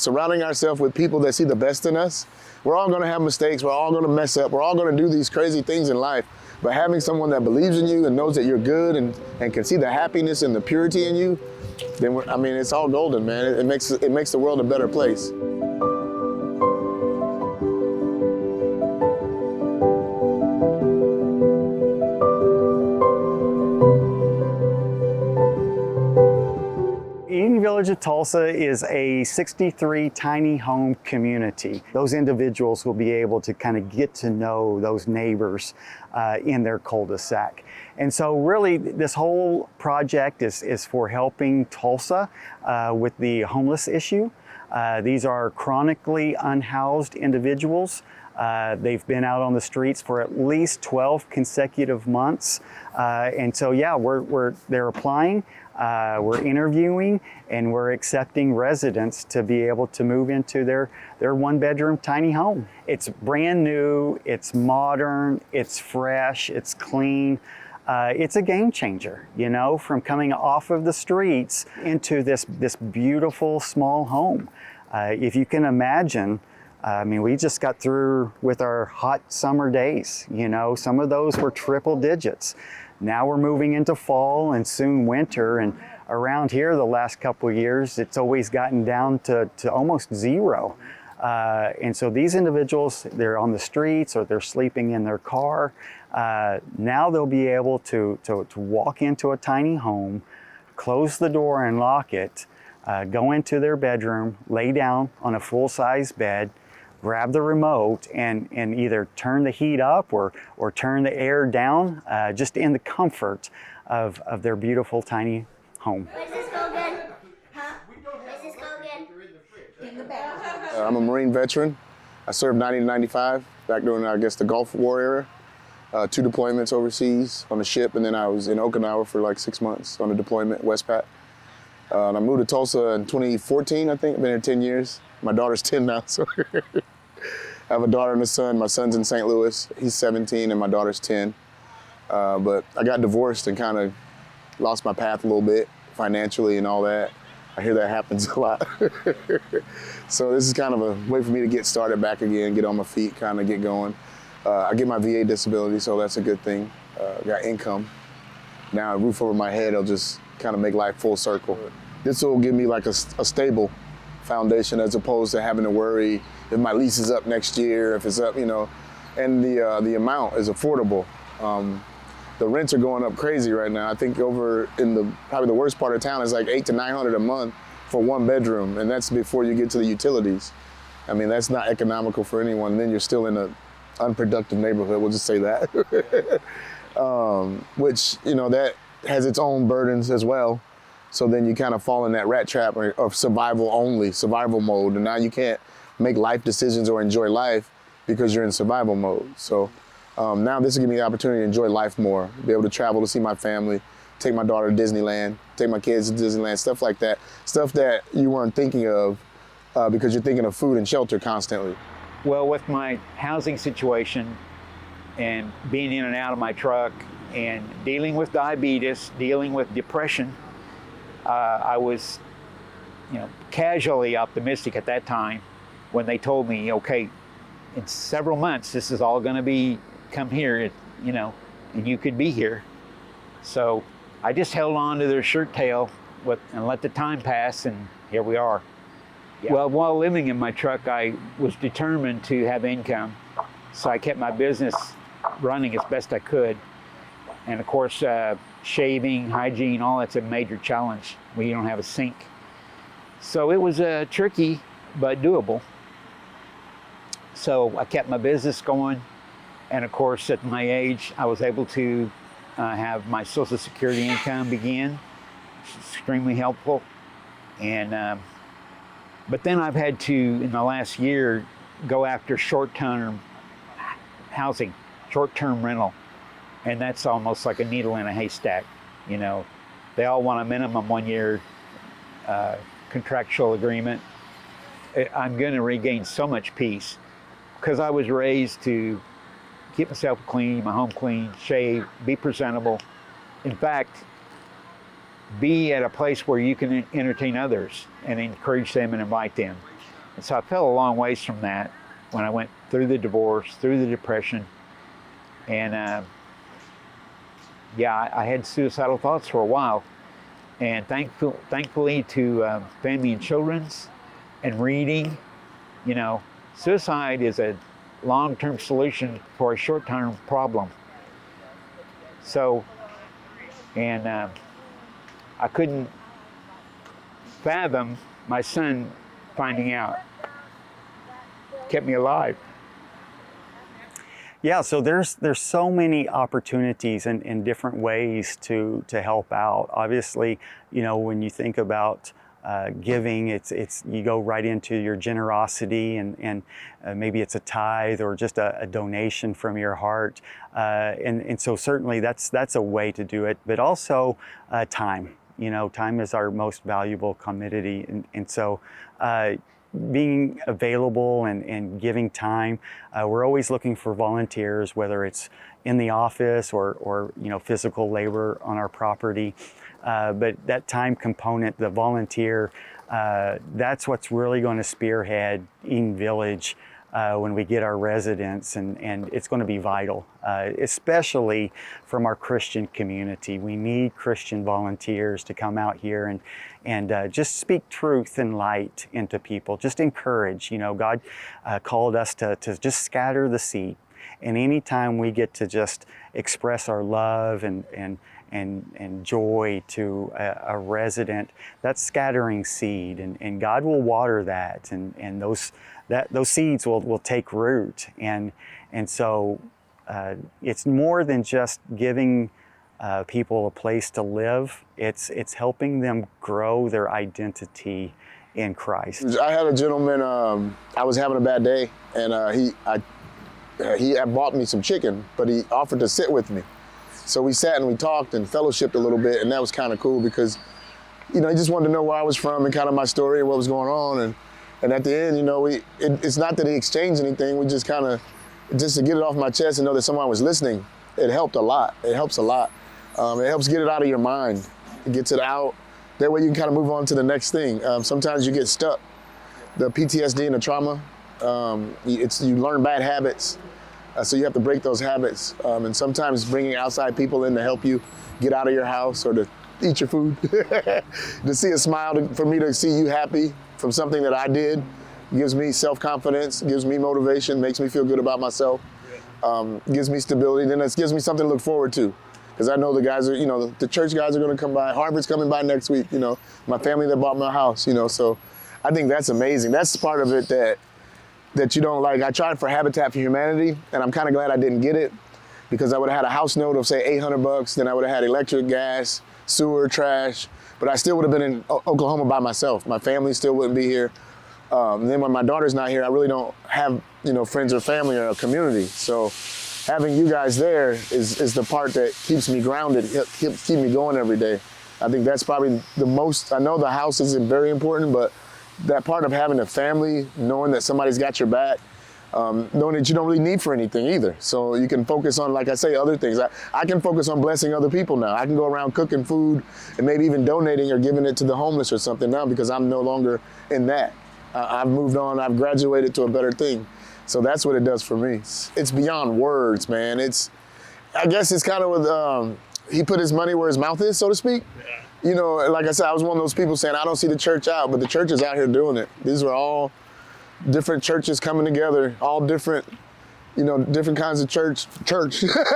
Surrounding ourselves with people that see the best in us. We're all gonna have mistakes, we're all gonna mess up, we're all gonna do these crazy things in life. But having someone that believes in you and knows that you're good and can see the happiness and the purity in you, then it's all golden, man. It makes the world a better place. Eden Village of Tulsa is a 63 tiny home community. Those individuals will be able to kind of get to know those neighbors in their cul-de-sac. And so really this whole project is for helping Tulsa with the homeless issue. These are chronically unhoused individuals. They've been out on the streets for at least 12 consecutive months. And so yeah, they're applying. We're interviewing and we're accepting residents to be able to move into their one-bedroom tiny home. It's brand new, it's modern, it's fresh, it's clean. It's a game changer, you know, from coming off of the streets into this beautiful small home. If you can imagine, we just got through with our hot summer days, you know, some of those were triple digits. Now we're moving into fall and soon winter, and around here the last couple of years it's always gotten down to almost zero. And so these individuals, they're on the streets or they're sleeping in their car. Now they'll be able to walk into a tiny home, close the door and lock it, go into their bedroom, lay down on a full-size bed, grab the remote and either turn the heat up or turn the air down, just in the comfort of their beautiful tiny home. Where's this go again? Huh? Where's this go again? In the back. I'm a Marine veteran. I served 90 to 95 back during, the Gulf War era. 2 deployments overseas on a ship, and then I was in Okinawa for like 6 months on a deployment, Westpac. And I moved to Tulsa in 2014, I think. I've been here 10 years. My daughter's 10 now, so I have a daughter and a son. My son's in St. Louis. He's 17 and my daughter's 10. But I got divorced and kind of lost my path a little bit financially and all that. I hear that happens a lot. So this is kind of a way for me to get started back again, get on my feet, kind of get going. I get my VA disability, so that's a good thing. Got income. Now a roof over my head, I'll just kind of make life full circle. This will give me like a stable foundation as opposed to having to worry if my lease is up next year, if it's up, you know, and the amount is affordable. The rents are going up crazy right now. I think over in probably the worst part of town is like $800 to $900 a month for 1 bedroom, and that's before you get to the utilities. I mean, that's not economical for anyone. And then you're still in an unproductive neighborhood, we'll just say that. Which, you know, that has its own burdens as well. So then you kind of fall in that rat trap of survival mode. And now you can't make life decisions or enjoy life because you're in survival mode. So now this will give me the opportunity to enjoy life more, be able to travel to see my family, take my daughter to Disneyland, take my kids to Disneyland, stuff like that. Stuff that you weren't thinking of because you're thinking of food and shelter constantly. Well, with my housing situation and being in and out of my truck and dealing with diabetes, dealing with depression, I was, casually optimistic at that time when they told me, okay, in several months, this is all going to come here, and you could be here. So I just held on to their shirt tail and let the time pass, and here we are. Yeah. Well, while living in my truck, I was determined to have income. So I kept my business running as best I could. And of course, shaving, hygiene, all that's a major challenge when you don't have a sink. So it was tricky, but doable. So I kept my business going. And of course, at my age, I was able to have my Social Security income begin, which is extremely helpful. And but then I've had to, in the last year, go after short-term housing, short-term rental. And that's almost like a needle in a haystack. They all want a minimum 1-year contractual agreement. I'm going to regain so much peace because I was raised to keep myself clean, my home clean, shave, be presentable. In fact, be at a place where you can entertain others and encourage them and invite them. And so I fell a long ways from that when I went through the divorce, through the depression, and yeah, I had suicidal thoughts for a while. And thankfully to Family and Children's and reading, you know, suicide is a long-term solution for a short-term problem. So, and I couldn't fathom my son finding out. Kept me alive. Yeah, so there's so many opportunities in different ways to help out. Obviously, you know, when you think about giving, it's you go right into your generosity, and maybe it's a tithe or just a donation from your heart, and so certainly that's a way to do it. But also time. You know, time is our most valuable commodity, and so. Being available and giving time. We're always looking for volunteers, whether it's in the office or you know, physical labor on our property. But that time component, the volunteer, that's what's really going to spearhead Eden Village when we get our residents, and it's going to be vital, especially from our Christian community. We need Christian volunteers to come out here and just speak truth and light into people, just encourage. You know, God called us to just scatter the seed. And anytime we get to just express our love and joy to a resident, that's scattering seed, and God will water that, and those seeds will take root, and so it's more than just giving people a place to live. It's helping them grow their identity in Christ. I had a gentleman. I was having a bad day, and he had bought me some chicken, but he offered to sit with me. So we sat and we talked and fellowshipped a little bit, and that was kind of cool because, you know, he just wanted to know where I was from and kind of my story and what was going on. And at the end, you know, it's not that he exchanged anything. We just kind of, just to get it off my chest and know that someone was listening, it helped a lot. It helps a lot. It helps get it out of your mind. It gets it out. That way you can kind of move on to the next thing. Sometimes you get stuck. The PTSD and the trauma, you learn bad habits. So you have to break those habits. And sometimes bringing outside people in to help you get out of your house or to eat your food, to see a smile, for me to see you happy from something that I did, gives me self-confidence, gives me motivation, makes me feel good about myself, gives me stability, then it gives me something to look forward to. Because I know the guys are, you know, the church guys are gonna come by, Harvard's coming by next week, you know, my family that bought my house, you know, so I think that's amazing. That's part of it that you don't like. I tried for Habitat for Humanity, and I'm kind of glad I didn't get it, because I would have had a house note of say $800, then I would have had electric, gas, sewer, trash, but I still would have been in Oklahoma by myself. My family still wouldn't be here. And then when my daughter's not here, I really don't have, you know, friends or family or a community. So having you guys there is the part that keeps me grounded, keep me going every day. I think that's probably the most. I know the house is very important, but that part of having a family, knowing that somebody's got your back, knowing that you don't really need for anything either. So you can focus on, like I say, other things. I can focus on blessing other people now. I can go around cooking food and maybe even donating or giving it to the homeless or something now, because I'm no longer in that. I've moved on, I've graduated to a better thing. So that's what it does for me. It's beyond words, man. I guess it's kind of with, he put his money where his mouth is, so to speak. Yeah. You know, like I said, I was one of those people saying, I don't see the church out, but the church is out here doing it. These are all different churches coming together, all different, you know, different kinds of church,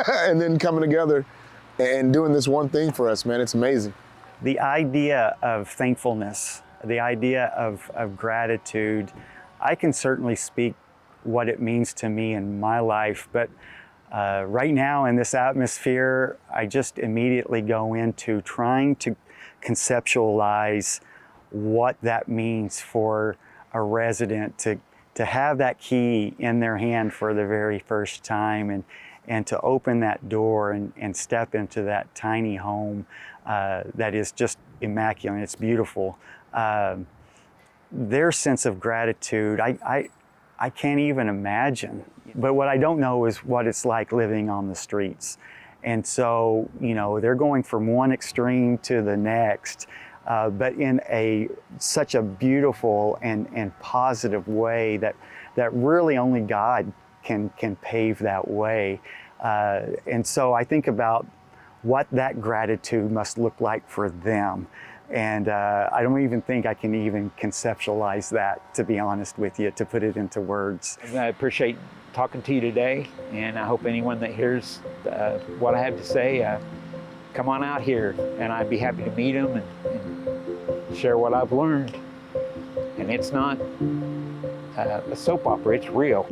and then coming together and doing this one thing for us, man. It's amazing. The idea of thankfulness, the idea of gratitude, I can certainly speak what it means to me in my life, but right now in this atmosphere, I just immediately go into trying to conceptualize what that means for a resident to have that key in their hand for the very first time, and to open that door and step into that tiny home that is just immaculate. It's beautiful. Their sense of gratitude, I can't even imagine. But what I don't know is what it's like living on the streets. And so, you know, they're going from one extreme to the next. but in such a beautiful and positive way that really only God can pave that way. And so I think about what that gratitude must look like for them. And I don't even think I can even conceptualize that, to be honest with you, to put it into words. I appreciate talking to you today, and I hope anyone that hears what I have to say, come on out here, and I'd be happy to meet them and share what I've learned. And it's not a soap opera, it's real.